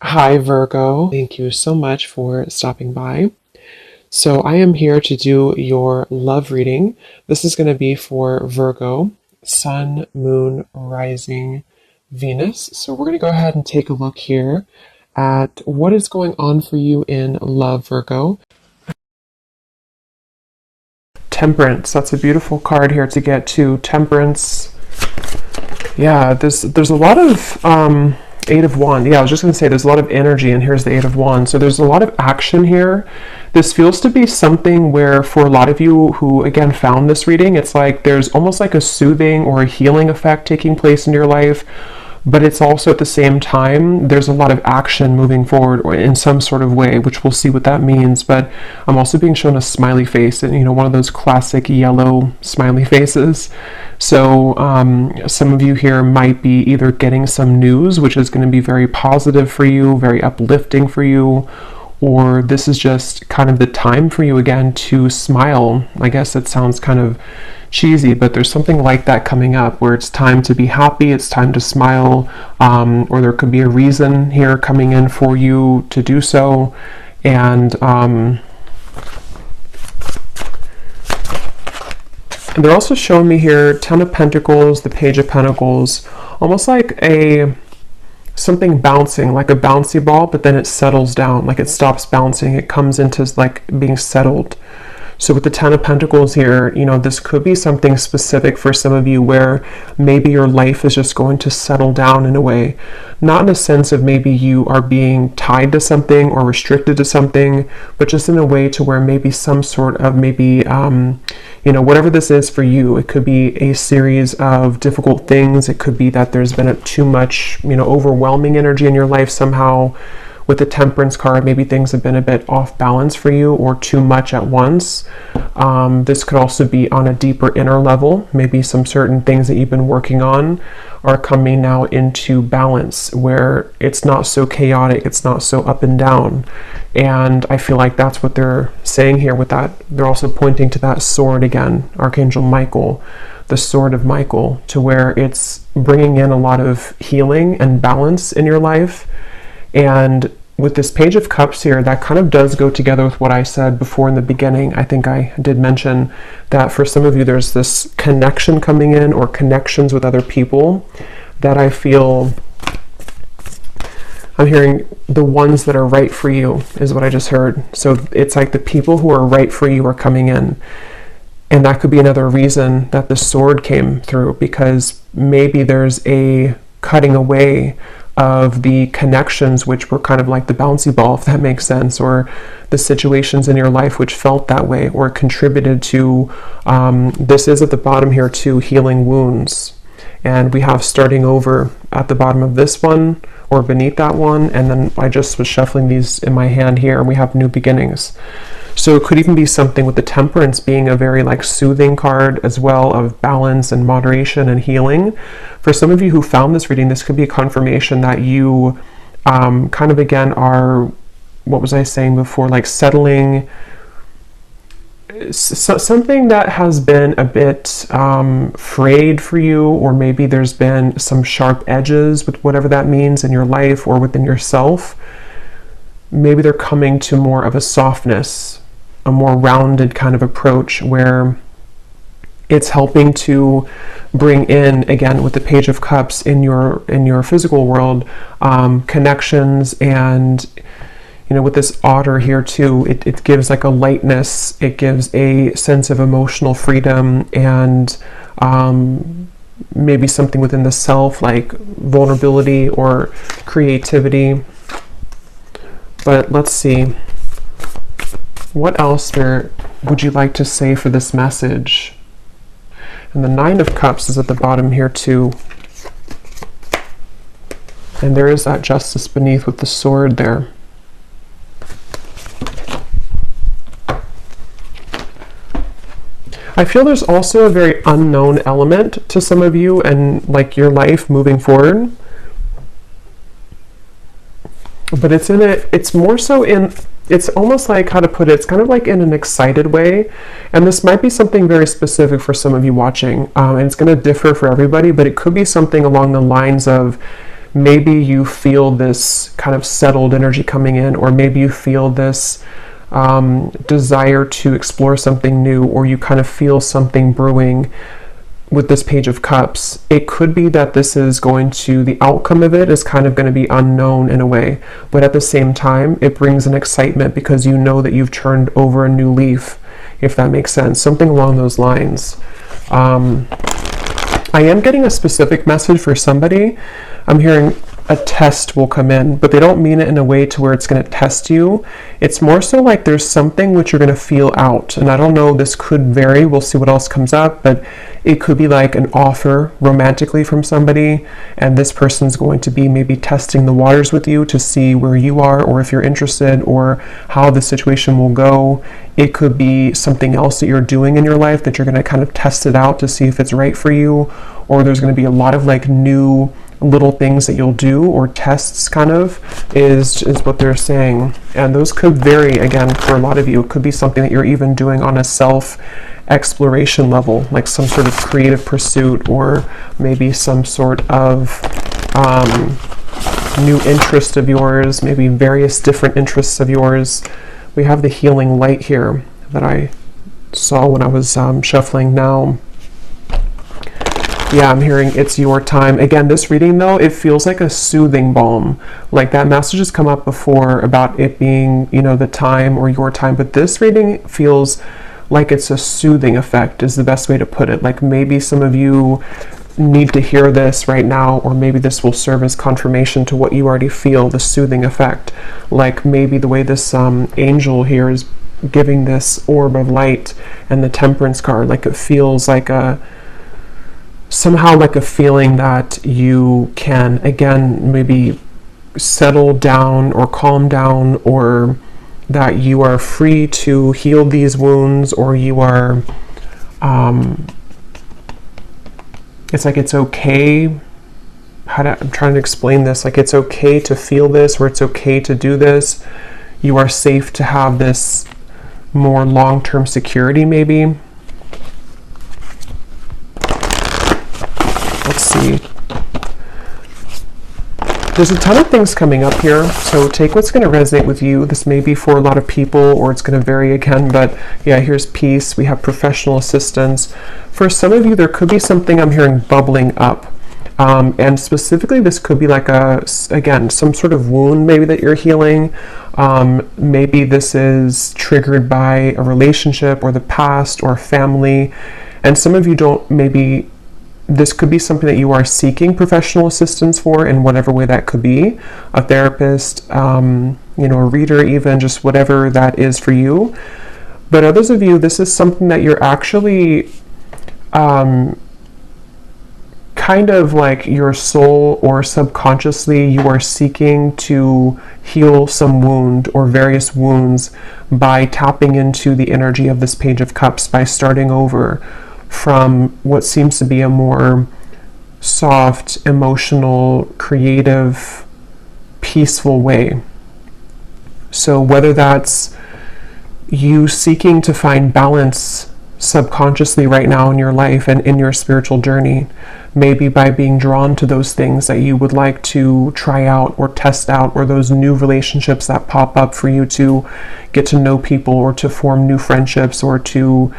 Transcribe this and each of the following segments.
Hi, Virgo. Thank you so much for stopping by. So, I am here to do your love reading. This is going to be for Virgo, Sun, Moon, Rising, Venus. So, we're going to go ahead and take a look here at what is going on for you in love, Virgo. Temperance. That's a beautiful card here to get to. Temperance. Yeah, there's a lot of Eight of Wands. Yeah, I was just going to say there's a lot of energy, and here's the Eight of Wands. So there's a lot of action here. This feels to be something where, for a lot of you who, again, found this reading, it's like there's almost like a soothing or a healing effect taking place in your life. But it's also at the same time, there's a lot of action moving forward or in some sort of way, which we'll see what that means. But I'm also being shown a smiley face, and one of those classic yellow smiley faces. So some of you here might be either getting some news, which is going to be very positive for you, very uplifting for you, or this is just kind of the time for you again to smile. I guess it sounds kind of cheesy, but there's something like that coming up where it's time to be happy, it's time to smile, or there could be a reason here coming in for you to do so. And they're also showing me here Ten of Pentacles, the Page of Pentacles, almost like something bouncing, like a bouncy ball, but then it settles down, like it stops bouncing, it comes into like being settled. So with the Ten of Pentacles here, this could be something specific for some of you where maybe your life is just going to settle down in a way. Not in a sense of maybe you are being tied to something or restricted to something, but just in a way to where maybe some sort of whatever this is for you. It could be a series of difficult things. It could be that there's been too much, overwhelming energy in your life somehow. With the Temperance card, maybe things have been a bit off balance for you or too much at once. This could also be on a deeper inner level. Maybe some certain things that you've been working on are coming now into balance where it's not so chaotic, it's not so up and down. And I feel like that's what they're saying here with that. They're also pointing to that sword again, Archangel Michael, the sword of Michael, to where it's bringing in a lot of healing and balance in your life. And with this Page of Cups here, that kind of does go together with what I said before in the beginning. I think I did mention that for some of you, there's this connection coming in or connections with other people that I feel I'm hearing the ones that are right for you is what I just heard. So it's like the people who are right for you are coming in. And that could be another reason that the sword came through, because maybe there's a cutting away of the connections which were kind of like the bouncy ball, if that makes sense, or the situations in your life which felt that way or contributed to, this is at the bottom here too, healing wounds. And we have starting over at the bottom of this one or beneath that one, and then I just was shuffling these in my hand here, and we have new beginnings. So it could even be something with the Temperance being a very like soothing card as well, of balance and moderation and healing. For some of you who found this reading, this could be a confirmation that you kind of again are, what was I saying before, like settling something that has been a bit frayed for you, or maybe there's been some sharp edges with whatever that means in your life or within yourself. Maybe they're coming to more of a softness, a more rounded kind of approach where it's helping to bring in, again, with the Page of Cups in your physical world, connections. And with this otter here too, it gives like a lightness, it gives a sense of emotional freedom, and maybe something within the self like vulnerability or creativity. But let's see, what else would you like to say for this message? And the Nine of Cups is at the bottom here too. And there is that Justice beneath with the sword there. I feel there's also a very unknown element to some of you and like your life moving forward. But it's more so it's almost like, how to put it, it's kind of like in an excited way. And this might be something very specific for some of you watching, and it's going to differ for everybody, but it could be something along the lines of maybe you feel this kind of settled energy coming in, or maybe you feel this desire to explore something new, or you kind of feel something brewing with this Page of Cups. It could be that this is going to, the outcome of it is kind of going to be unknown in a way, but at the same time, it brings an excitement because you know that you've turned over a new leaf, if that makes sense. Something along those lines. I am getting a specific message for somebody. I'm hearing a test will come in, but they don't mean it in a way to where it's going to test you. It's more so like there's something which you're going to feel out. And I don't know, this could vary. We'll see what else comes up, but it could be like an offer romantically from somebody, and this person's going to be maybe testing the waters with you to see where you are, or if you're interested, or how the situation will go. It could be something else that you're doing in your life that you're going to kind of test it out to see if it's right for you, or there's going to be a lot of like new little things that you'll do, or tests kind of is what they're saying. And those could vary again for a lot of you. It could be something that you're even doing on a self exploration level, like some sort of creative pursuit, or maybe some sort of new interest of yours, maybe various different interests of yours. We have the healing light here that I saw when I was shuffling now. Yeah, I'm hearing it's your time. Again, this reading though, it feels like a soothing balm. Like that message has come up before about it being, you know, the time or your time, but this reading feels like it's a soothing effect is the best way to put it. Like maybe some of you need to hear this right now, or maybe this will serve as confirmation to what you already feel, the soothing effect. Like maybe the way this angel here is giving this orb of light and the Temperance card, like it feels like somehow like a feeling that you can, again, maybe settle down or calm down, or that you are free to heal these wounds, or you are, it's like it's okay. I'm trying to explain this. Like it's okay to feel this, or it's okay to do this. You are safe to have this more long-term security, maybe. Let's see. There's a ton of things coming up here, so take what's going to resonate with you. This may be for a lot of people, or it's going to vary again, but yeah, here's peace. We have professional assistance. For some of you, there could be something I'm hearing bubbling up. And specifically, this could be like again, some sort of wound maybe that you're healing. Maybe this is triggered by a relationship, or the past, or family. And some of you don't, maybe this could be something that you are seeking professional assistance for in whatever way that could be. A therapist, you know, a reader, even just whatever that is for you. But others of you, this is something that you're actually kind of like your soul, or subconsciously you are seeking to heal some wound or various wounds by tapping into the energy of this Page of Cups, by starting over from what seems to be a more soft, emotional, creative, peaceful way. So whether that's you seeking to find balance subconsciously right now in your life and in your spiritual journey, maybe by being drawn to those things that you would like to try out or test out, or those new relationships that pop up for you to get to know people, or to form new friendships, or to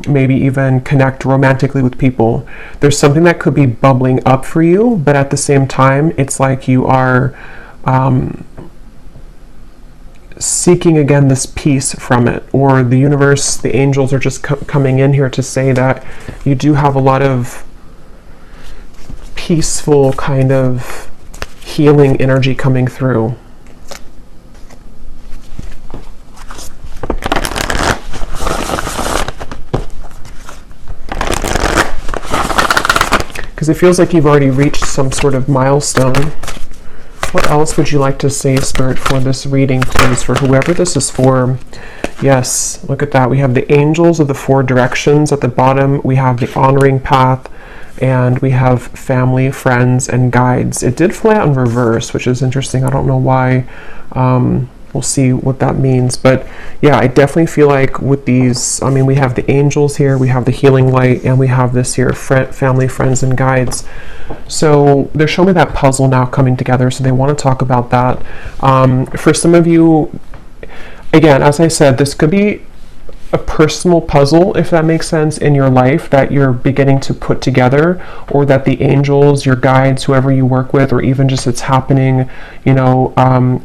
maybe even connect romantically with people. There's something that could be bubbling up for you, but at the same time, it's like you are seeking again this peace from it, or the universe, the angels are just coming in here to say that you do have a lot of peaceful kind of healing energy coming through. Because it feels like you've already reached some sort of milestone. What else would you like to say, Spirit, for this reading, please, for whoever this is for? Yes, look at that. We have the angels of the four directions at the bottom. We have the honoring path, and we have family, friends, and guides. It did fly out in reverse, which is interesting. I don't know why. we'll see what that means. But yeah, I definitely feel like with these, I mean, we have the angels here, we have the healing light, and we have this here, family, friends, and guides. So they're showing me that puzzle now coming together, so they want to talk about that. For some of you, again, as I said, this could be a personal puzzle, if that makes sense, in your life that you're beginning to put together, or that the angels, your guides, whoever you work with, or even just it's happening, you know,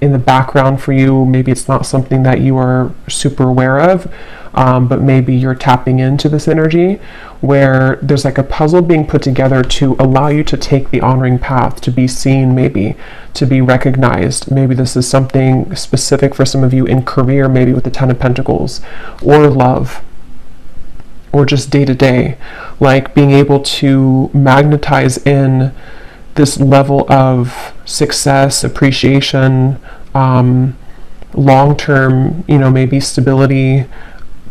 in the background for you. Maybe it's not something that you are super aware of, but maybe you're tapping into this energy where there's like a puzzle being put together to allow you to take the honoring path, to be seen, maybe to be recognized. Maybe this is something specific for some of you in career, maybe with the Ten of Pentacles, or love, or just day to day, like being able to magnetize in this level of success, appreciation, long-term, you know, maybe stability,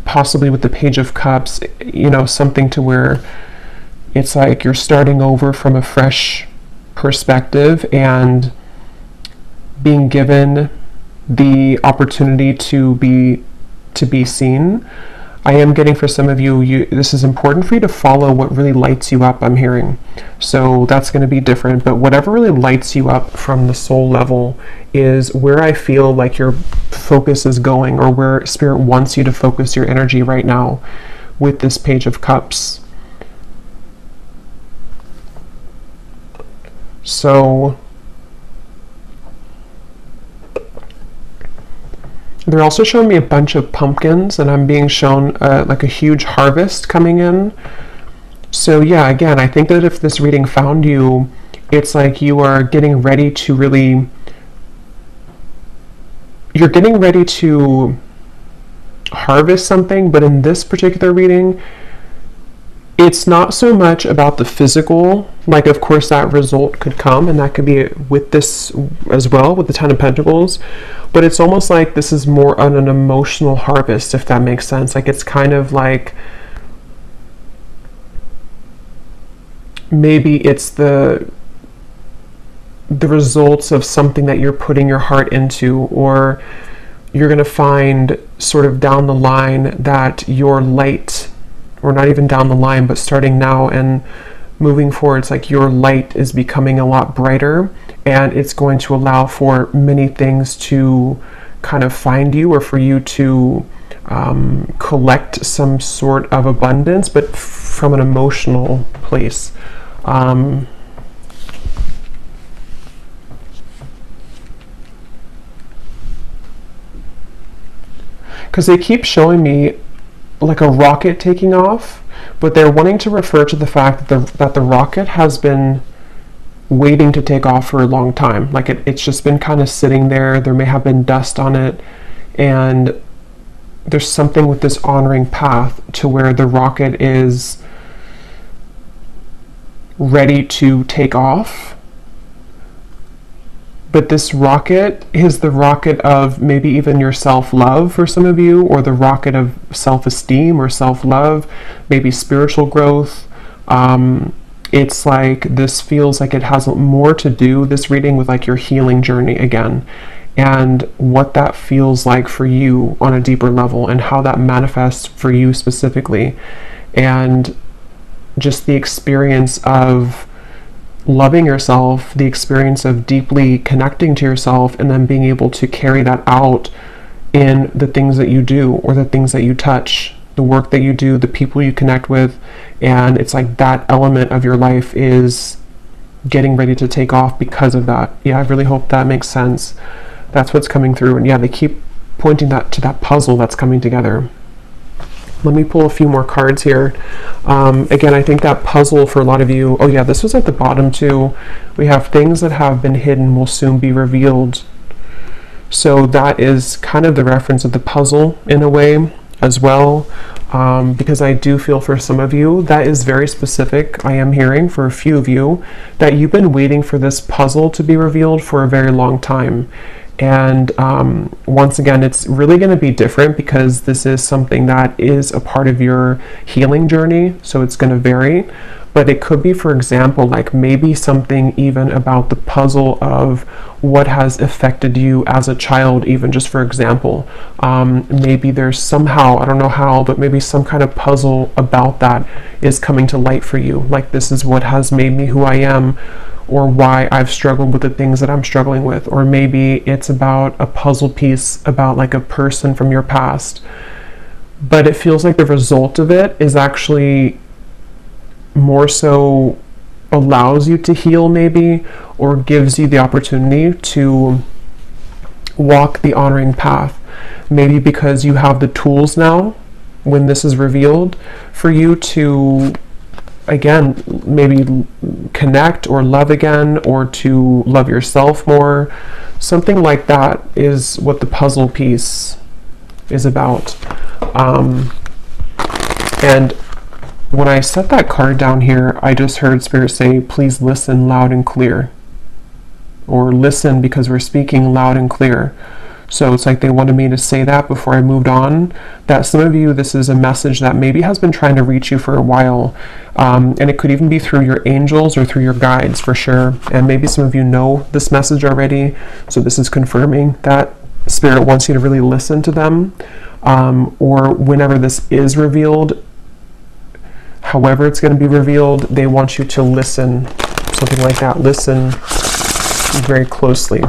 possibly with the Page of Cups, you know, something to where it's like you're starting over from a fresh perspective and being given the opportunity to be seen. I am getting, for some of you, this is important for you to follow what really lights you up, I'm hearing. So that's going to be different, but whatever really lights you up from the soul level is where I feel like your focus is going, or where Spirit wants you to focus your energy right now with this Page of Cups. So they're also showing me a bunch of pumpkins, and I'm being shown like a huge harvest coming in. So yeah, again, I think that if this reading found you, it's like you are getting ready to really, you're getting ready to harvest something, but in this particular reading, it's not so much about the physical. Like, of course, that result could come, and that could be with this as well, with the Ten of Pentacles. But it's almost like this is more on an emotional harvest, if that makes sense. Like, it's kind of like maybe it's the results of something that you're putting your heart into, or you're going to find sort of down the line that your light, or not even down the line, but starting now and moving forward, it's like your light is becoming a lot brighter, and it's going to allow for many things to kind of find you, or for you to collect some sort of abundance, but from an emotional place. Because they keep showing me like a rocket taking off, but they're wanting to refer to the fact that the rocket has been waiting to take off for a long time. Like it's just been kind of sitting there. There may have been dust on it, and there's something with this honoring path to where the rocket is ready to take off. But this rocket is the rocket of maybe even your self-love for some of you, or the rocket of self-esteem or self-love, maybe spiritual growth. It's like this feels like it has more to do, this reading, with like your healing journey again, and what that feels like for you on a deeper level, and how that manifests for you specifically, and just the experience of loving yourself, the experience of deeply connecting to yourself, and then being able to carry that out in the things that you do, or the things that you touch, the work that you do, the people you connect with. And it's like that element of your life is getting ready to take off because of that. Yeah, I really hope that makes sense. That's what's coming through. And yeah, they keep pointing that to that puzzle that's coming together. Let me pull a few more cards here. Again, I think that puzzle for a lot of you, oh yeah, this was at the bottom too. We have things that have been hidden will soon be revealed. So that is kind of the reference of the puzzle in a way as well, because I do feel for some of you that is very specific. I am hearing for a few of you that you've been waiting for this puzzle to be revealed for a very long time. And once again, it's really going to be different, because this is something that is a part of your healing journey, so it's going to vary. but it could be, for example, like maybe something even about the puzzle of what has affected you as a child, even just for example. Maybe there's somehow, I don't know how, but maybe some kind of puzzle about that is coming to light for you. Like, this is what has made me who I am, or why I've struggled with the things that I'm struggling with. Or maybe it's about a puzzle piece about like a person from your past. But it feels like the result of it is actually more so allows you to heal, maybe, or gives you the opportunity to walk the honoring path. Maybe because you have the tools now, when this is revealed, for you to, again, maybe connect or love again, or to love yourself more. Something like that is what the puzzle piece is about. And when I set that card down here, I just heard Spirit say, please listen loud and clear. Or listen because we're speaking loud and clear. So it's like they wanted me to say that before I moved on. That some of you, this is a message that maybe has been trying to reach you for a while. And it could even be through your angels or through your guides, for sure. And maybe some of you know this message already. So this is confirming that Spirit wants you to really listen to them. Or whenever this is revealed, however it's going to be revealed, they want you to listen. Something like that. Listen very closely.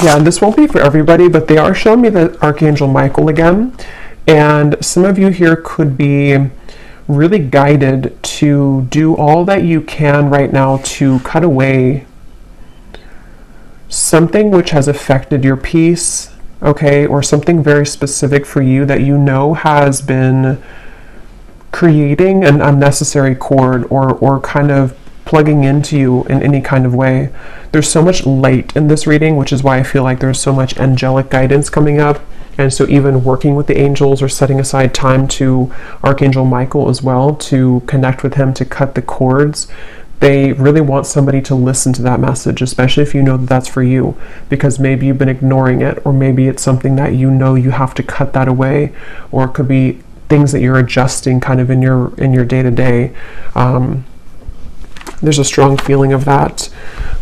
Yeah, and this won't be for everybody, but they are showing me the Archangel Michael again. And some of you here could be really guided to do all that you can right now to cut away something which has affected your peace, okay, or something very specific for you that you know has been creating an unnecessary cord, or kind of plugging into you in any kind of way. There's so much light in this reading, which is why I feel like there's so much angelic guidance coming up. And so even working with the angels or setting aside time to Archangel Michael as well, to connect with him, to cut the cords, they really want somebody to listen to that message, especially if you know that that's for you, because maybe you've been ignoring it, or maybe it's something that you know you have to cut that away, or it could be things that you're adjusting kind of in your day-to-day. There's a strong feeling of that.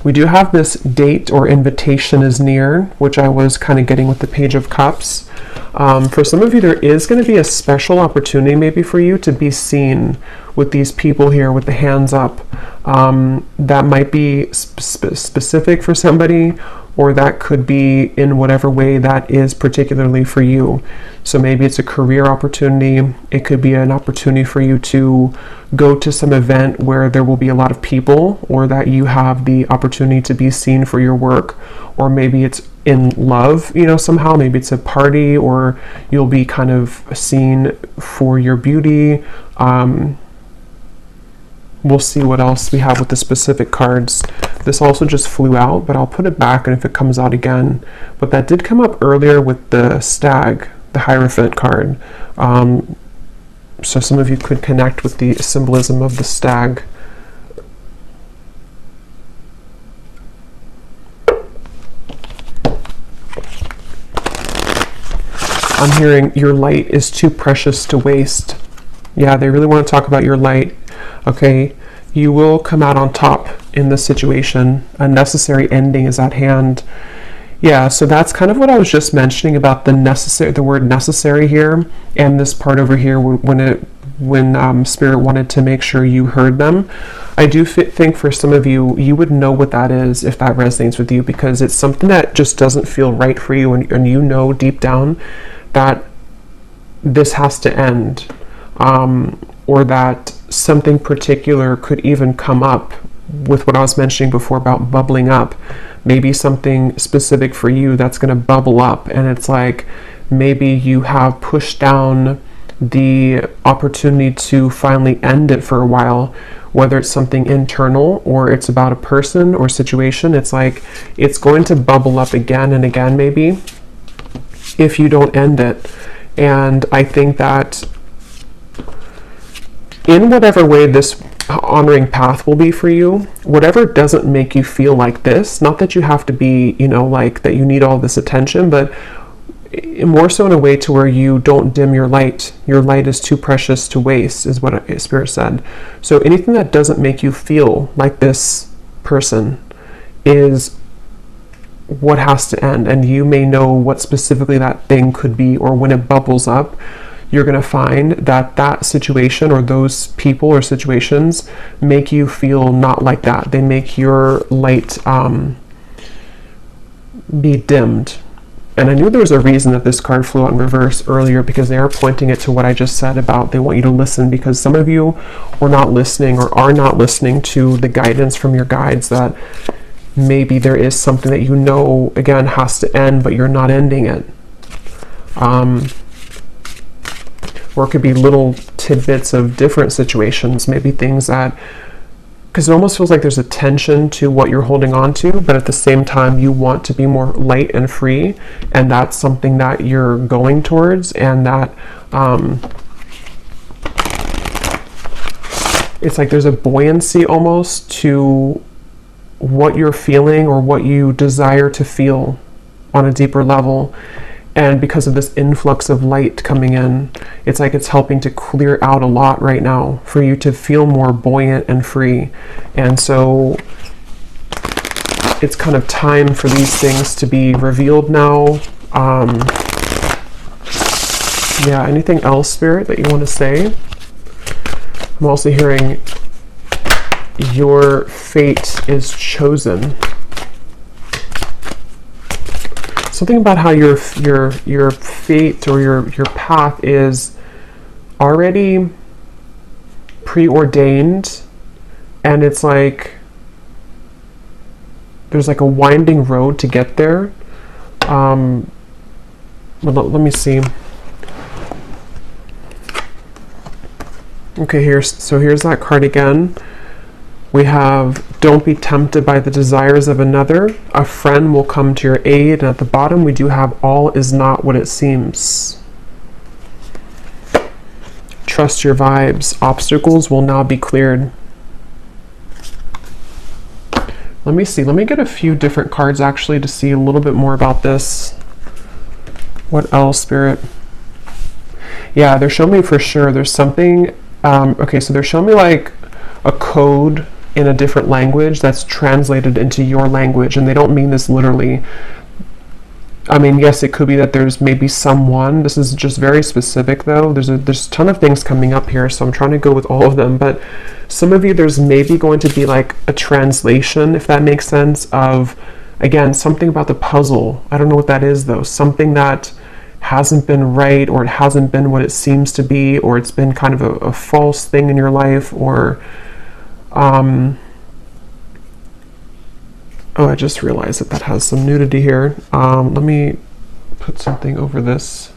We do have this date or invitation is near, which I was kind of getting with the Page of Cups. For some of you, there is going to be a special opportunity maybe for you to be seen with these people here with the hands up. That might be specific for somebody, or that could be in whatever way that is particularly for you. So maybe it's a career opportunity. It could be an opportunity for you to go to some event where there will be a lot of people, or that you have the opportunity to be seen for your work. Or maybe it's in love, somehow. Maybe it's a party, or you'll be kind of seen for your beauty. We'll see what else we have with the specific cards. This also just flew out, but I'll put it back, and if it comes out again. But that did come up earlier with the stag, the Hierophant card. So some of you could connect with the symbolism of the stag. I'm hearing your light is too precious to waste. Yeah, they really want to talk about your light. Okay, you will come out on top in this situation. A necessary ending is at hand. Yeah, so that's kind of what I was just mentioning about the word necessary here, and this part over here when Spirit wanted to make sure you heard them. I do think for some of you, you would know what that is if that resonates with you, because it's something that just doesn't feel right for you, and you know deep down that this has to end, or that something particular could even come up with what I was mentioning before about bubbling up. Maybe something specific for you that's going to bubble up, and it's like maybe you have pushed down the opportunity to finally end it for a while, whether it's something internal or it's about a person or situation. It's like it's going to bubble up again and again, maybe, if you don't end it. And I think that in whatever way this honoring path will be for you. Whatever doesn't make you feel like this, not that you have to be, you know, like that you need all this attention, but more so in a way to where you don't dim your light. Your light is too precious to waste, is what Spirit said. So anything that doesn't make you feel like this person is what has to end. And you may know what specifically that thing could be, or when it bubbles up, you're going to find that that situation or those people or situations make you feel not like that. They make your light be dimmed. And I knew there was a reason that this card flew out in reverse earlier, because they are pointing it to what I just said about they want you to listen, because some of you were not listening or are not listening to the guidance from your guides, that maybe there is something that you know, again, has to end, but you're not ending it. Or it could be little tidbits of different situations, maybe things that, because it almost feels like there's a tension to what you're holding on to, but at the same time you want to be more light and free, and that's something that you're going towards, and that it's like there's a buoyancy almost to what you're feeling or what you desire to feel on a deeper level. And because of this influx of light coming in, it's like it's helping to clear out a lot right now for you to feel more buoyant and free. And so it's kind of time for these things to be revealed now. Yeah, anything else, Spirit, that you want to say? I'm also hearing your fate is chosen. Something about how your fate or your path is already preordained, and it's like there's like a winding road to get there. Let me see. Okay, here's that card again. We have, don't be tempted by the desires of another. A friend will come to your aid. And at the bottom, we do have, all is not what it seems. Trust your vibes. Obstacles will now be cleared. Let me see. Let me get a few different cards actually to see a little bit more about this. What else, Spirit? Yeah, they're showing me for sure there's something. Okay, so they're showing me like a code in a different language that's translated into your language, and they don't mean this literally. I mean, yes, it could be that there's maybe someone. This is just very specific, though. There's a ton of things coming up here, so I'm trying to go with all of them. But some of you, there's maybe going to be like a translation, if that makes sense, of, again, something about the puzzle. I don't know what that is, though. Something that hasn't been right, or it hasn't been what it seems to be, or it's been kind of a false thing in your life, or oh, I just realized that has some nudity here. Let me put something over this.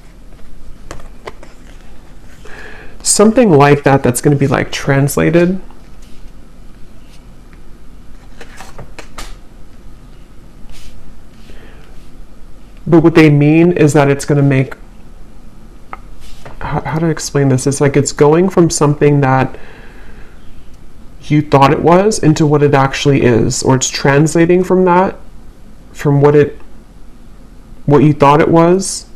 Something like that that's going to be like translated. But what they mean is that it's going to make, how to explain this? It's like it's going from something that you thought it was into what it actually is, or it's translating from that, from what you thought it was,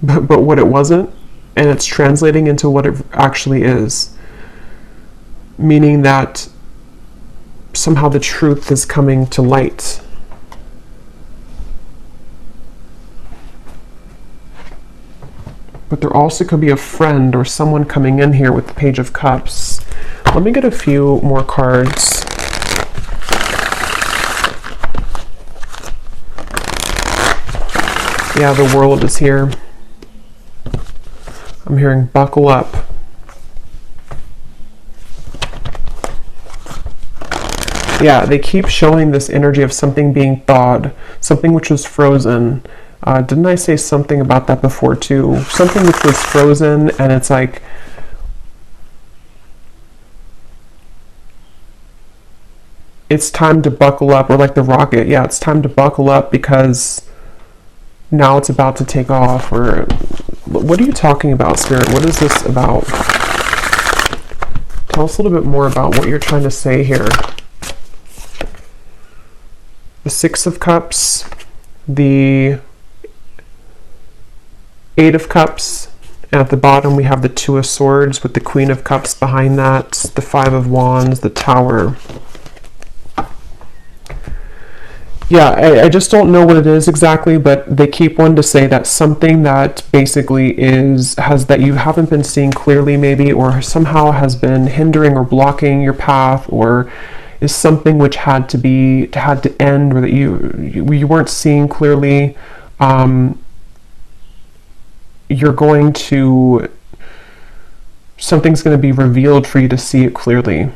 but what it wasn't, and it's translating into what it actually is, meaning that somehow the truth is coming to light. But there also could be a friend or someone coming in here with the Page of Cups. Let me get a few more cards. Yeah, the world is here. I'm hearing buckle up. Yeah, they keep showing this energy of something being thawed, something which was frozen. Didn't I say something about that before too? Something which was frozen, and it's like, it's time to buckle up, or like the rocket. Yeah, it's time to buckle up because now it's about to take off. Or what are you talking about, Spirit? What is this about? Tell us a little bit more about what you're trying to say here. The Six of Cups, the Eight of Cups, and at the bottom we have the Two of Swords with the Queen of Cups behind that, the Five of Wands, the Tower. Yeah, I just don't know what it is exactly, but they keep wanting to say that something that basically that you haven't been seeing clearly maybe, or somehow has been hindering or blocking your path, or is something which had to end, or that you weren't seeing clearly. Something's going to be revealed for you to see it clearly.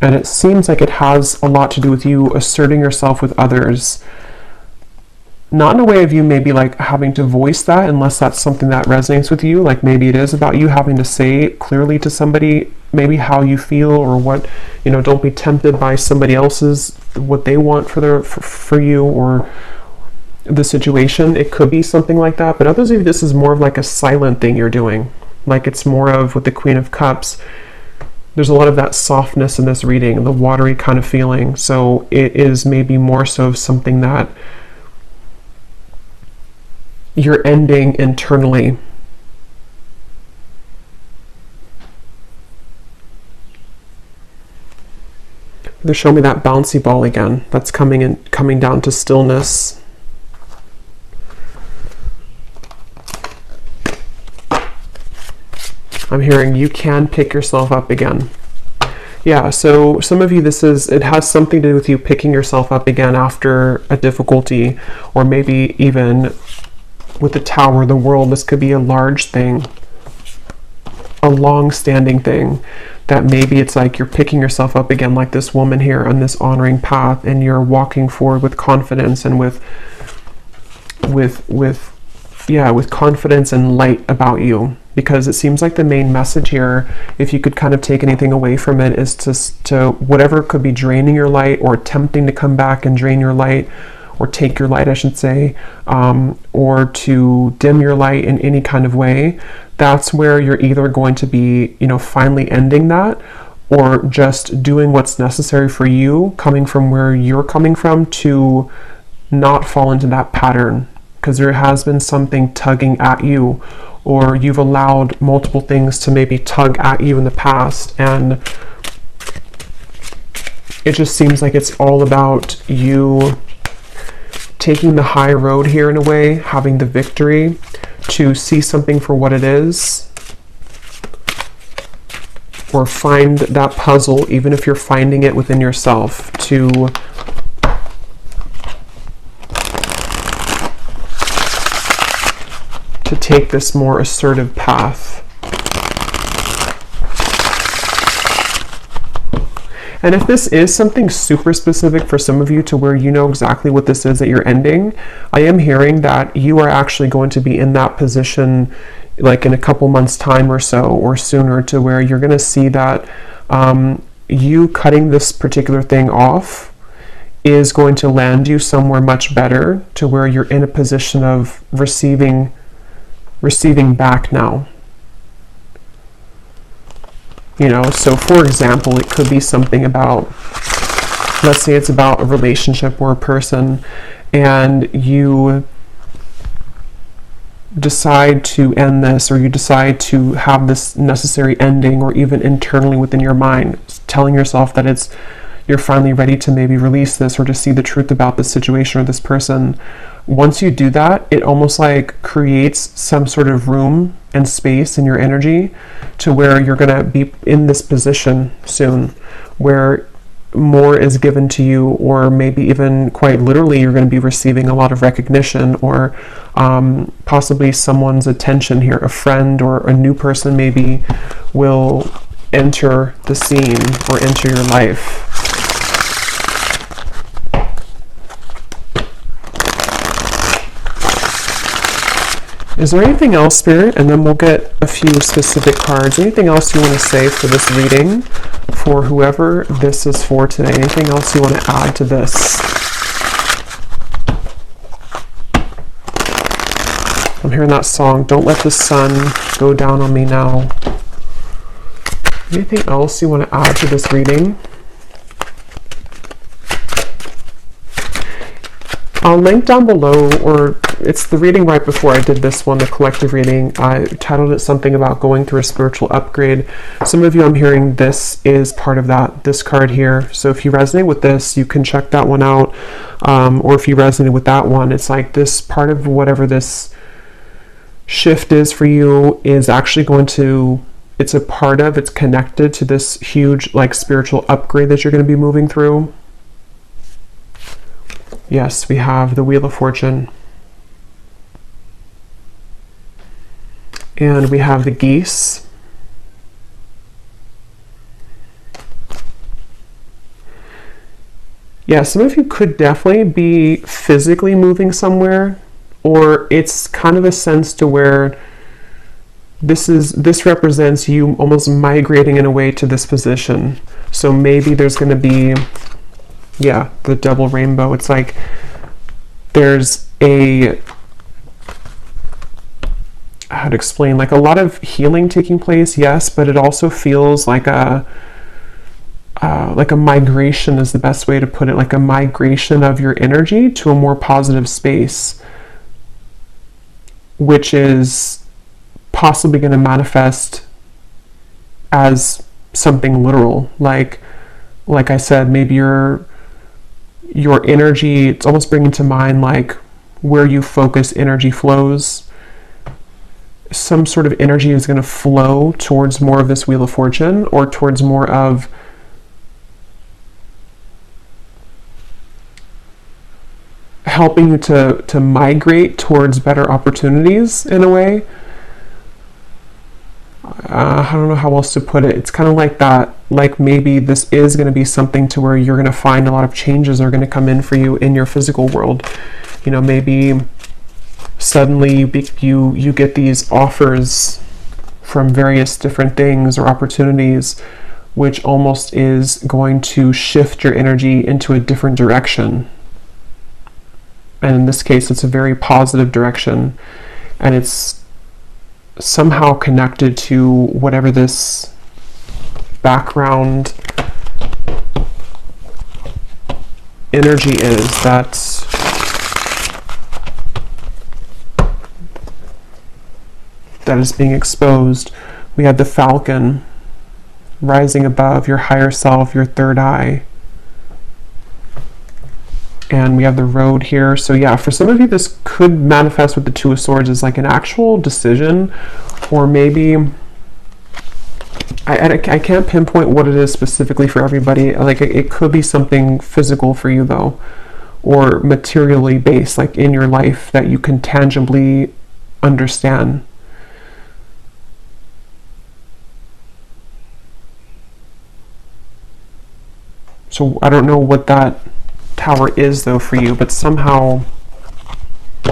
And it seems like it has a lot to do with you asserting yourself with others. Not in a way of you maybe like having to voice that, unless that's something that resonates with you. Like maybe it is about you having to say clearly to somebody maybe how you feel, or what, don't be tempted by somebody else's, what they want for you, or the situation. It could be something like that. But others of you, this is more of like a silent thing you're doing. Like it's more of, with the Queen of Cups, there's a lot of that softness in this reading, the watery kind of feeling. So it is maybe more so of something that you're ending internally. They're showing me that bouncy ball again. That's coming down to stillness. I'm hearing you can pick yourself up again. Yeah, so some of you, it has something to do with you picking yourself up again after a difficulty, or maybe even with the Tower, the World. This could be a large thing, a long-standing thing, that maybe it's like you're picking yourself up again, like this woman here on this honoring path, and you're walking forward with confidence and with confidence and light about you. Because it seems like the main message here, if you could kind of take anything away from it, is to whatever could be draining your light, or attempting to come back and drain your light, or take your light, I should say, or to dim your light in any kind of way. That's where you're either going to be, finally ending that, or just doing what's necessary for you, coming from where you're coming from, to not fall into that pattern. Because there has been something tugging at you, or you've allowed multiple things to maybe tug at you in the past, and it just seems like it's all about you taking the high road here, in a way, having the victory, to see something for what it is, or find that puzzle, even if you're finding it within yourself, to take this more assertive path. And if this is something super specific for some of you, to where you know exactly what this is that you're ending, I am hearing that you are actually going to be in that position like in a couple months time or so, or sooner, to where you're going to see that you cutting this particular thing off is going to land you somewhere much better, to where you're in a position of receiving back now. So for example, it could be something about, let's say it's about a relationship or a person, and you decide to end this, or you decide to have this necessary ending, or even internally within your mind, telling yourself that you're finally ready to maybe release this, or to see the truth about this situation or this person. Once you do that, it almost like creates some sort of room and space in your energy, to where you're going to be in this position soon, where more is given to you, or maybe even quite literally you're going to be receiving a lot of recognition, or possibly someone's attention here. A friend or a new person maybe will enter the scene, or enter your life. Is there anything else, Spirit? And then we'll get a few specific cards. Anything else you want to say for this reading, for whoever this is for today? Anything else you want to add to this? I'm hearing that song, Don't Let the Sun Go Down on Me Now. Anything else you want to add to this reading? I'll link down below, or it's the reading right before I did this one, the collective reading. I titled it something about going through a spiritual upgrade. Some of you, I'm hearing this is part of that, this card here. So if you resonate with this, you can check that one out. Or if you resonate with that one, it's like this part of whatever this shift is for you is actually going to, it's a part of, it's connected to this huge like spiritual upgrade that you're going to be moving through. Yes, we have the Wheel of Fortune. And we have the geese. Yeah, some of you could definitely be physically moving somewhere, or it's kind of a sense to where this represents you almost migrating in a way to this position. So maybe there's going to be, yeah, the double rainbow. It's like there's a, how to explain, like a lot of healing taking place, yes, but it also feels like a migration is the best way to put it, like a migration of your energy to a more positive space, which is possibly going to manifest as something literal. Like I said, maybe your energy, it's almost bringing to mind like where you focus, energy flows. Some sort of energy is going to flow towards more of this Wheel of Fortune, or towards more of helping you to migrate towards better opportunities in a way. I don't know how else to put it. It's kind of like that, like maybe this is going to be something to where you're going to find a lot of changes are going to come in for you in your physical world. You know, maybe suddenly you get these offers from various different things or opportunities, which almost is going to shift your energy into a different direction. And in this case, it's a very positive direction, and it's somehow connected to whatever this background energy is that is being exposed. We have the falcon rising above your higher self, your third eye. And we have the road here. So yeah, for some of you, this could manifest with the Two of Swords as like an actual decision, or maybe I can't pinpoint what it is specifically for everybody. Like it could be something physical for you though, or materially based, like in your life that you can tangibly understand. So I don't know what that Tower is though for you, but somehow, I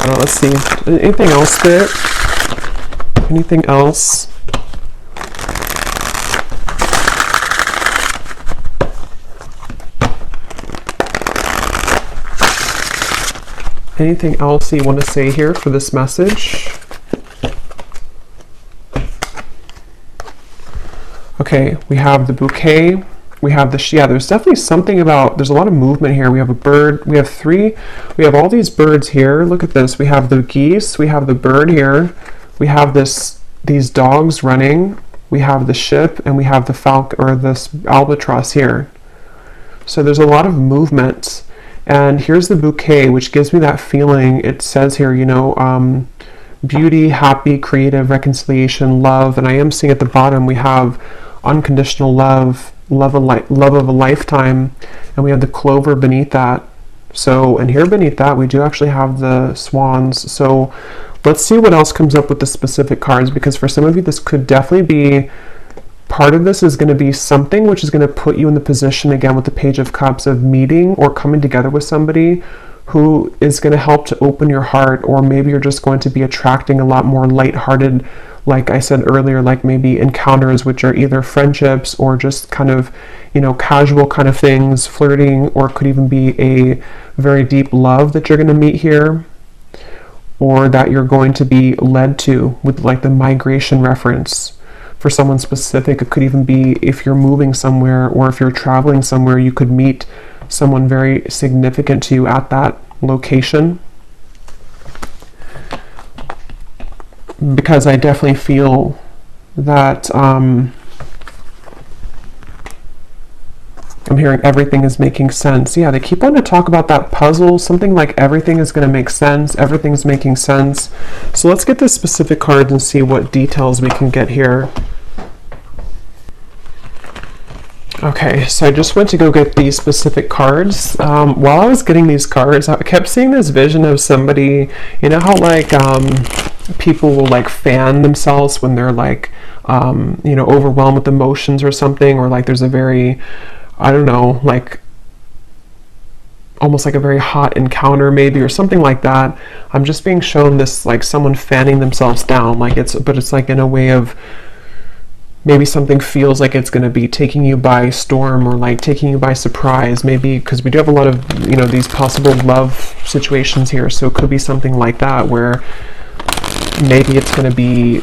don't know, let's see. Anything else, Spirit? Anything else? Anything else you want to say here for this message? Okay, we have the bouquet. We have the, yeah, there's definitely something about, there's a lot of movement here. We have a bird, we have all these birds here. Look at this. We have the geese, we have the bird here. We have these dogs running. We have the ship, and we have the falcon, or this albatross here. So there's a lot of movement. And here's the bouquet, which gives me that feeling. It says here, you know, beauty, happy, creative, reconciliation, love. And I am seeing at the bottom, we have unconditional love, love of a lifetime, and we have the clover beneath that. So, and here beneath that, we do actually have the swans. So let's see what else comes up with the specific cards, because for some of you, this could definitely be, part of this is going to be something which is going to put you in the position, again, with the Page of Cups, of meeting or coming together with somebody who is going to help to open your heart, or maybe you're just going to be attracting a lot more lighthearted, like I said earlier, like maybe encounters which are either friendships or just kind of, you know, casual kind of things, flirting, or could even be a very deep love that you're going to meet here. or that you're going to be led to, with like the migration reference. For someone specific, it could even be if you're moving somewhere or if you're traveling somewhere, you could meet someone very significant to you at that location. Because I definitely feel that I'm hearing everything is making sense. Yeah, they keep on to talk about that puzzle, something like everything is going to make sense, everything's making sense. So let's get the specific cards and see what details we can get here. Okay, so I just went to go get these specific cards. While I was getting these cards, I kept seeing this vision of somebody, you know how like people will like fan themselves when they're like, you know, overwhelmed with emotions or something, or like there's a very, I don't know, like almost like a very hot encounter maybe, or something like that. I'm just being shown this like someone fanning themselves down, like but it's like in a way of maybe something feels like it's going to be taking you by storm or like taking you by surprise, maybe, because we do have a lot of, you know, these possible love situations here. So it could be something like that where maybe it's going to be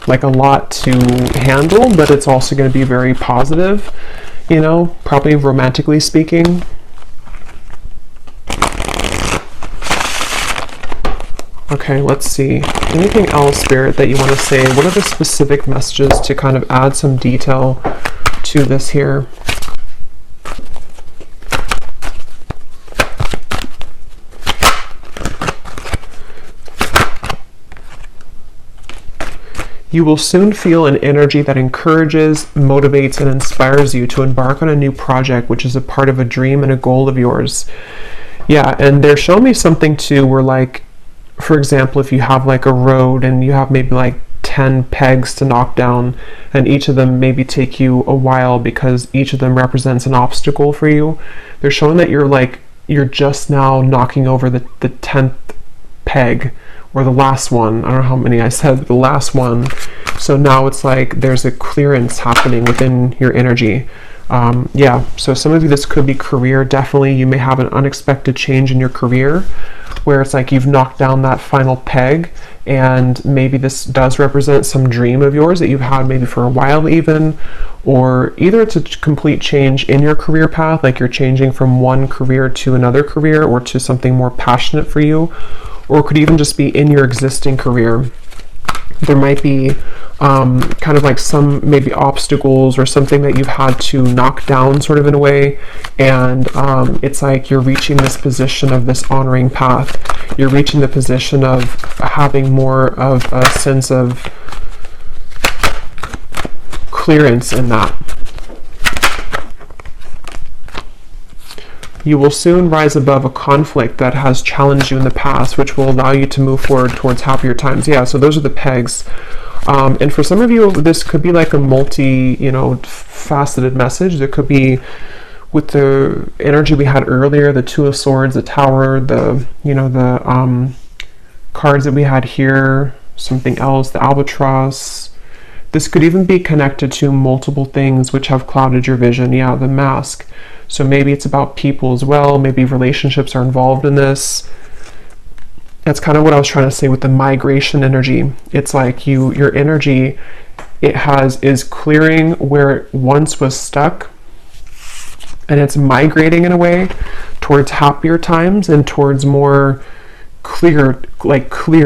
like a lot to handle, but it's also going to be very positive, you know, probably romantically speaking. Okay, let's see. Anything else, Spirit, that you want to say? What are the specific messages to kind of add some detail to this here? You will soon feel an energy that encourages, motivates, and inspires you to embark on a new project, which is a part of a dream and a goal of yours. Yeah, and they're showing me something too where, like, for example, if you have like a road and you have maybe like 10 pegs to knock down, and each of them maybe take you a while because each of them represents an obstacle for you, they're showing that you're just now knocking over the 10th peg, or the last one. I don't know how many I said, but the last one. So now it's like there's a clearance happening within your energy. Yeah, so some of you, this could be career. Definitely you may have an unexpected change in your career where it's like you've knocked down that final peg, and maybe this does represent some dream of yours that you've had maybe for a while even, or either it's a complete change in your career path, like you're changing from one career to another career or to something more passionate for you, or it could even just be in your existing career. There might be kind of like some maybe obstacles or something that you've had to knock down sort of in a way, and it's like you're reaching this position of this honoring path. You're reaching the position of having more of a sense of clearance in that. You will soon rise above a conflict that has challenged you in the past, which will allow you to move forward towards happier times. Yeah, so those are the pegs. And for some of you, this could be like a faceted message. There could be, with the energy we had earlier, the Two of Swords, the Tower, the cards that we had here, something else, the Albatross. This could even be connected to multiple things which have clouded your vision. Yeah, the Mask. So maybe it's about people as well. Maybe relationships are involved in this. That's kind of what I was trying to say with the migration energy. It's like your energy, is clearing where it once was stuck, and it's migrating in a way towards happier times and towards more clear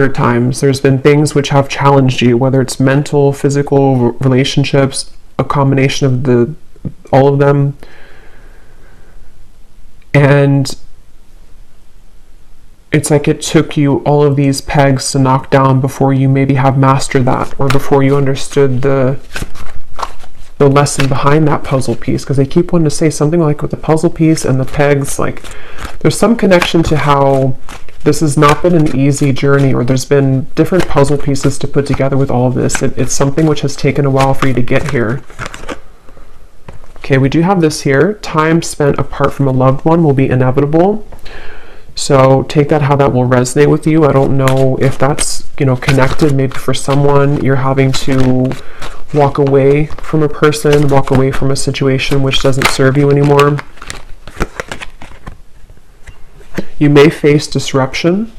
times. There's been things which have challenged you, whether it's mental, physical, relationships, a combination of all of them. And it's like it took you all of these pegs to knock down before you maybe have mastered that, or before you understood the lesson behind that puzzle piece. Because they keep wanting to say something like with the puzzle piece and the pegs, like there's some connection to how this has not been an easy journey, or there's been different puzzle pieces to put together with all of this. It's something which has taken a while for you to get here. Okay, we do have this here. Time spent apart from a loved one will be inevitable. So take that how that will resonate with you. I don't know if that's, connected. Maybe for someone, you're having to walk away from a person, walk away from a situation which doesn't serve you anymore. You may face disruption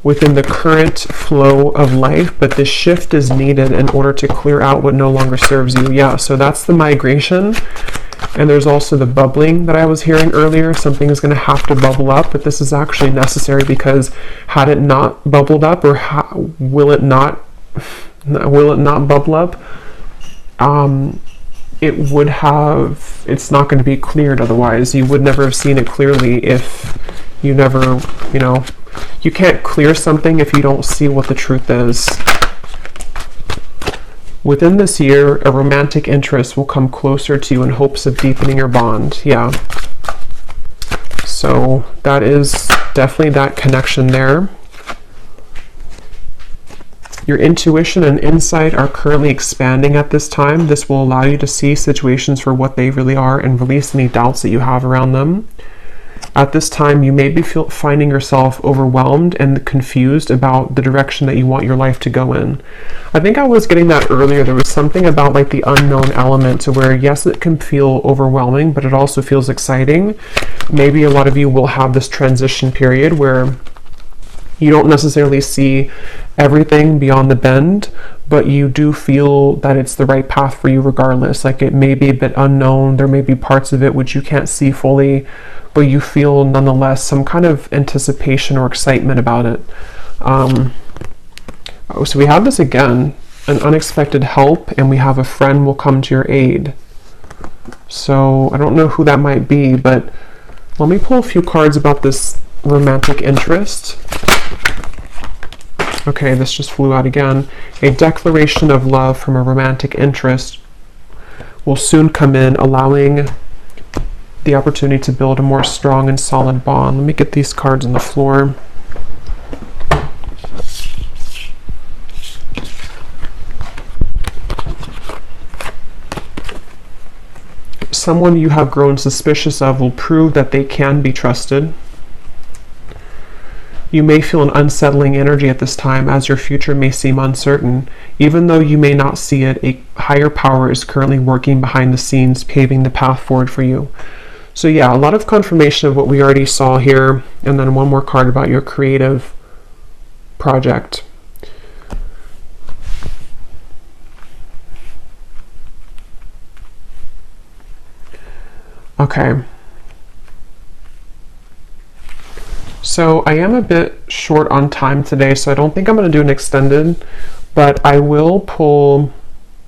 within the current flow of life, but this shift is needed in order to clear out what no longer serves you. Yeah, so that's the migration. And there's also the bubbling that I was hearing earlier. Something is going to have to bubble up, but this is actually necessary, because had it not bubbled up, or will it not bubble up, it's not going to be cleared otherwise. You would never have seen it clearly if you never, you can't clear something if you don't see what the truth is. Within this year, a romantic interest will come closer to you in hopes of deepening your bond. Yeah. So that is definitely that connection there. Your intuition and insight are currently expanding at this time. This will allow you to see situations for what they really are and release any doubts that you have around them. At this time, you may be finding yourself overwhelmed and confused about the direction that you want your life to go in. I think I was getting that earlier. There was something about like the unknown element, to where, yes, it can feel overwhelming, but it also feels exciting. Maybe a lot of you will have this transition period where you don't necessarily see everything beyond the bend, but you do feel that it's the right path for you regardless. Like, it may be a bit unknown. There may be parts of it which you can't see fully, but you feel nonetheless some kind of anticipation or excitement about it. So we have this again, an unexpected help, and we have a friend will come to your aid. So I don't know who that might be, but let me pull a few cards about this romantic interest. Okay, this just flew out again. A declaration of love from a romantic interest will soon come in, allowing the opportunity to build a more strong and solid bond. Let me get these cards on the floor. Someone you have grown suspicious of will prove that they can be trusted. You may feel an unsettling energy at this time, as your future may seem uncertain. Even though you may not see it, a higher power is currently working behind the scenes, paving the path forward for you. So yeah, a lot of confirmation of what we already saw here, and then one more card about your creative project. Okay. So I am a bit short on time today, so I don't think I'm going to do an extended, but I will pull,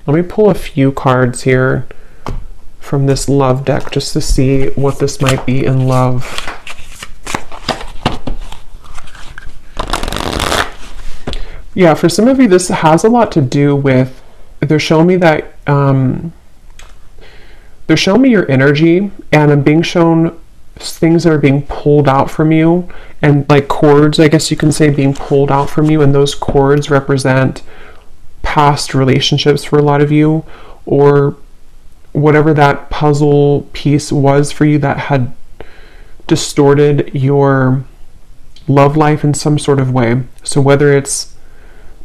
let me pull a few cards here from this love deck just to see what this might be in love. Yeah, for some of you, this has a lot to do with, they're showing me that, they're showing me your energy, and I'm being shown things that are being pulled out from you, and like cords, I guess you can say, being pulled out from you, and those cords represent past relationships for a lot of you, or whatever that puzzle piece was for you that had distorted your love life in some sort of way. So whether it's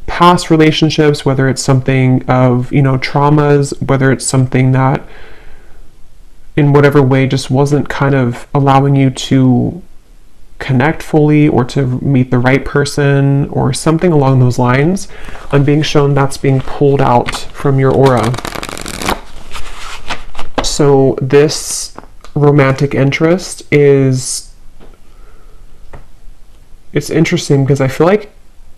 past relationships, whether it's something of, traumas, whether it's something that in whatever way just wasn't kind of allowing you to connect fully or to meet the right person or something along those lines, I'm being shown that's being pulled out from your aura. So this romantic interest it's interesting, because I feel like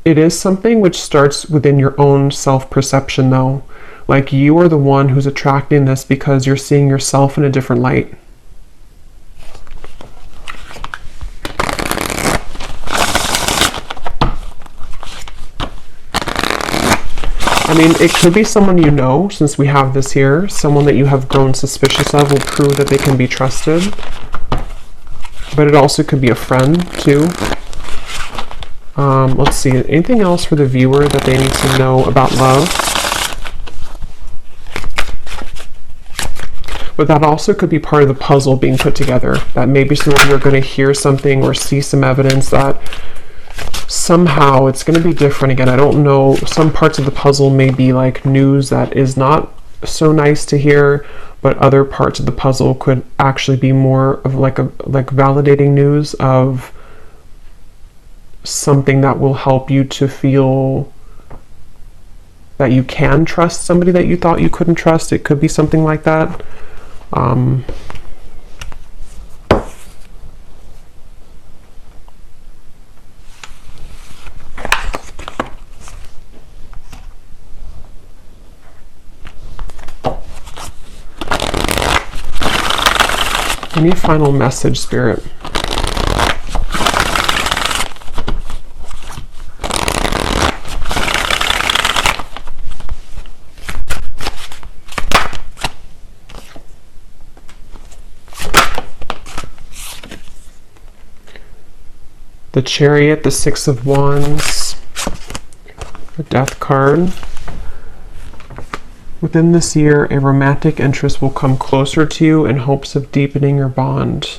it is something which starts within your own self-perception though. Like, you are the one who's attracting this because you're seeing yourself in a different light. I mean, it could be someone you know, since we have this here. Someone that you have grown suspicious of will prove that they can be trusted. But it also could be a friend, too. Let's see. Anything else for the viewer that they need to know about love? But that also could be part of the puzzle being put together. That maybe some of you are going to hear something or see some evidence that somehow it's going to be different again. I don't know. Some parts of the puzzle may be like news that is not so nice to hear, but other parts of the puzzle could actually be more of like validating news of something that will help you to feel that you can trust somebody that you thought you couldn't trust. It could be something like that. Any final message, Spirit? The Chariot, the Six of Wands, the Death card. Within this year, a romantic interest will come closer to you in hopes of deepening your bond.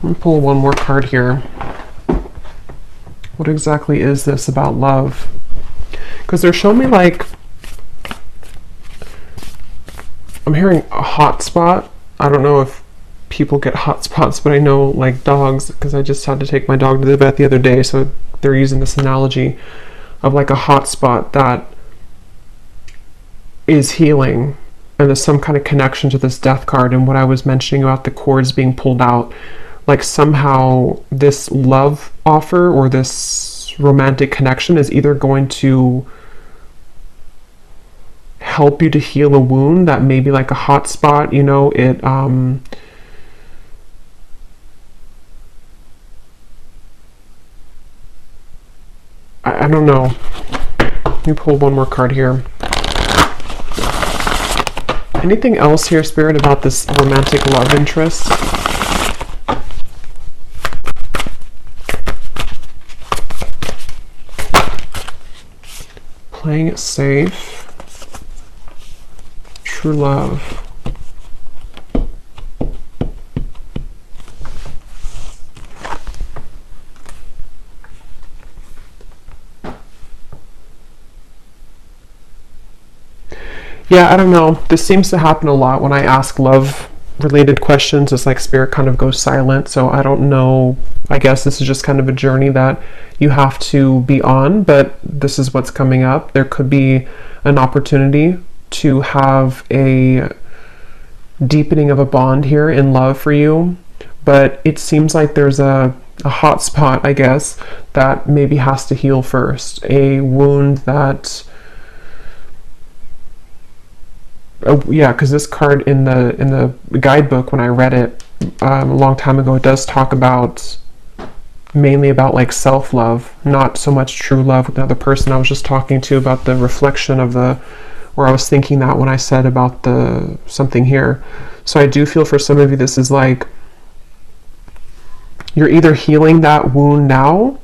Let me pull one more card here. What exactly is this about love? Because they're showing me like, I'm hearing a hot spot. I don't know if people get hot spots, but I know like dogs, because I just had to take my dog to the vet the other day, so they're using this analogy of like a hot spot that is healing, and there's some kind of connection to this Death card and what I was mentioning about the cords being pulled out. Like somehow this love offer or this romantic connection is either going to help you to heal a wound that may be like a hot spot, you know, I don't know. Let me pull one more card here. Anything else here, Spirit, about this romantic love interest? Playing it safe. True love. Yeah, I don't know. This seems to happen a lot when I ask love related questions. It's like Spirit kind of goes silent, so I don't know. I guess this is just kind of a journey that you have to be on, but this is what's coming up. There could be an opportunity to have a deepening of a bond here in love for you, but it seems like there's a hot spot, I guess, that maybe has to heal first. A wound that yeah, because this card in the guidebook, when I read it a long time ago, it does talk about mainly about like self-love, not so much true love with another person. I was just talking to about the reflection of where I was thinking that when I said about the something here. So I do feel for some of you this is like you're either healing that wound now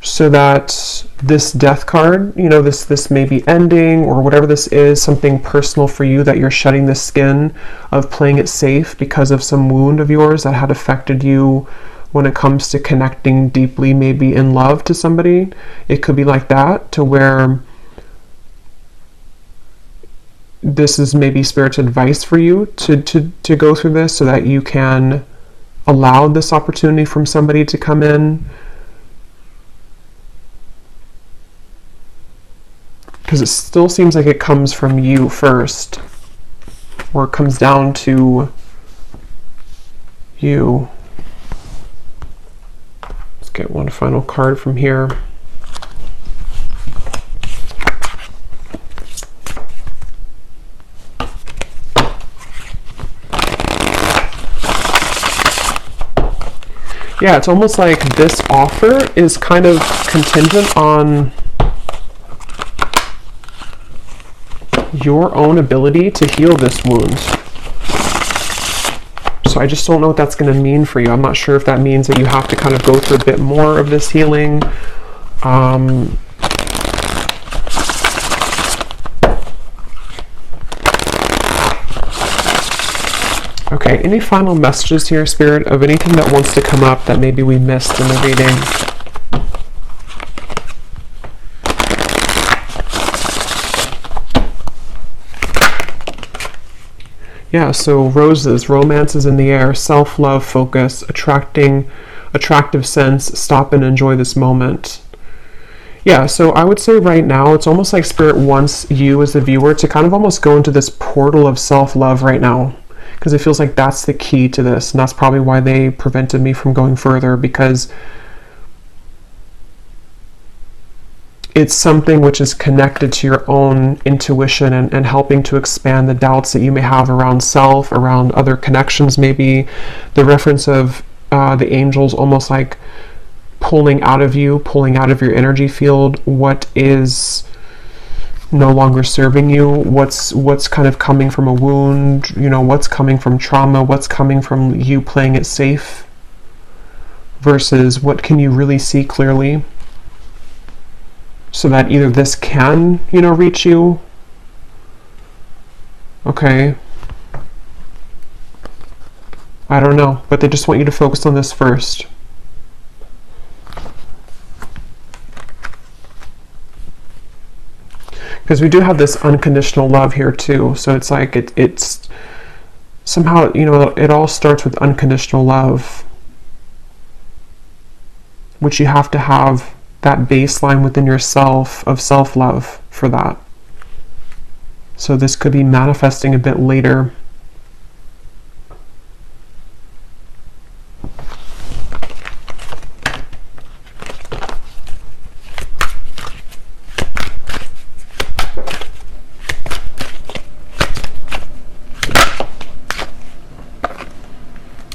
so that this Death card, you know, this may be ending, or whatever this is, something personal for you that you're shedding the skin of playing it safe because of some wound of yours that had affected you when it comes to connecting deeply, maybe in love to somebody. It could be like that, to where this is maybe Spirit's advice for you to go through this so that you can allow this opportunity from somebody to come in. Because it still seems like it comes from you first, or it comes down to you. Let's get one final card from here. Yeah, it's almost like this offer is kind of contingent on your own ability to heal this wound. So I just don't know what that's going to mean for you. I'm not sure if that means that you have to kind of go through a bit more of this healing. Okay, any final messages here, Spirit, of anything that wants to come up that maybe we missed in the reading? Yeah, so roses, romance is in the air, self-love, focus, attractive sense, stop and enjoy this moment. Yeah, so I would say right now, it's almost like Spirit wants you as the viewer to kind of almost go into this portal of self-love right now. Because it feels like that's the key to this, and that's probably why they prevented me from going further, because it's something which is connected to your own intuition and helping to expand the doubts that you may have around self, around other connections maybe. The reference of the angels almost like pulling out of you, pulling out of your energy field what is no longer serving you, what's kind of coming from a wound, you know, what's coming from trauma, what's coming from you playing it safe versus what can you really see clearly, so that either this can, you know, reach you. Okay, I don't know, but they just want you to focus on this first. Because we do have this unconditional love here too. So it's like it's somehow, you know, it all starts with unconditional love, which you have to have that baseline within yourself of self-love for that. So this could be manifesting a bit later.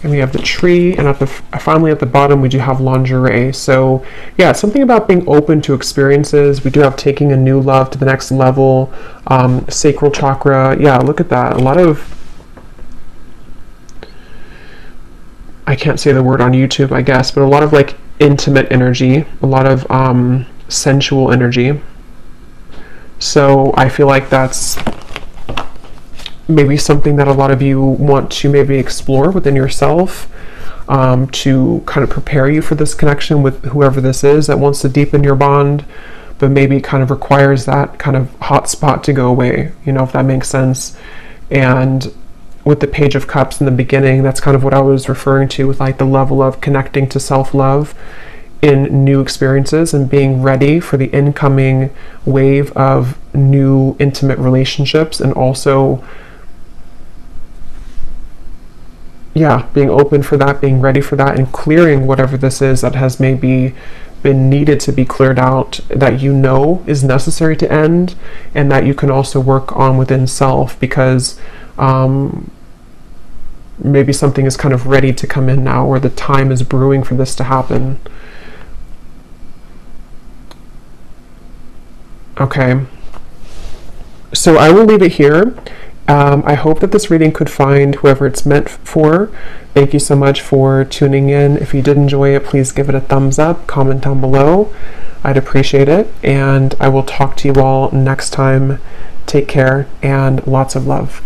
And we have the tree, and finally at the bottom we do have lingerie. So yeah, it's something about being open to experiences. We do have taking a new love to the next level, sacral chakra. Yeah, look at that. A lot of, I can't say the word on YouTube, I guess, but a lot of like intimate energy, a lot of sensual energy. So I feel like that's maybe something that a lot of you want to maybe explore within yourself, to kind of prepare you for this connection with whoever this is that wants to deepen your bond, but maybe kind of requires that kind of hot spot to go away, you know, if that makes sense. And with the Page of Cups in the beginning, that's kind of what I was referring to with like the level of connecting to self-love in new experiences and being ready for the incoming wave of new intimate relationships, and also being open for that, being ready for that, and clearing whatever this is that has maybe been needed to be cleared out, that you know is necessary to end, and that you can also work on within self, because maybe something is kind of ready to come in now, or the time is brewing for this to happen. Okay, so I will leave it here. I hope that this reading could find whoever it's meant for. Thank you so much for tuning in. If you did enjoy it, please give it a thumbs up, comment down below. I'd appreciate it. And I will talk to you all next time. Take care and lots of love.